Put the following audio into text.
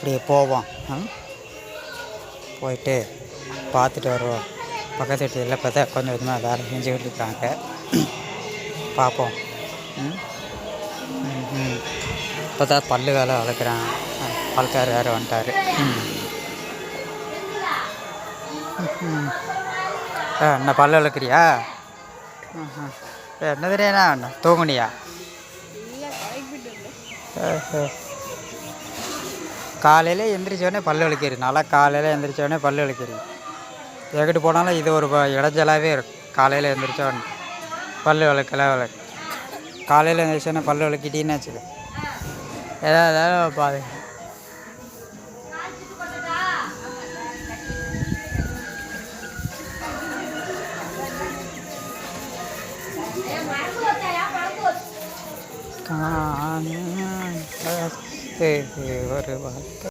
அப்படியே போவோம். போயிட்டு பார்த்துட்டு வருவோம். பக்கத்து வீட்டில் இப்போ தான் கொஞ்சம் கொஞ்சமாக வேலை செஞ்சுக்கிட்டு இருக்காங்க. பார்ப்போம். இப்போ தான் பல்லு வேலை வளர்க்குறாங்க. பால்கார் வேறு வந்துட்டார். என்ன பல்லு வளர்க்குறியா? என்ன தெரியா என்ன தூங்குனியா? காலையில் எந்திரிச்சோடனே பல்லு வலிக்கிறீங்க. நல்லா காலையில் எந்திரிச்சோடனே பல்லு வலிக்கிறீங்க. எங்கிட்டு போனாலும் இது ஒரு இடைஞ்சலாகவே இருக்கும். காலையில் எந்திரிச்சோடனே பல்லு விளக்கல காலையில் எந்திரிச்சோடனே பல்லு விளக்கிட்டீன்னு வச்சுக்க ஏதாவது பாது. ஒரு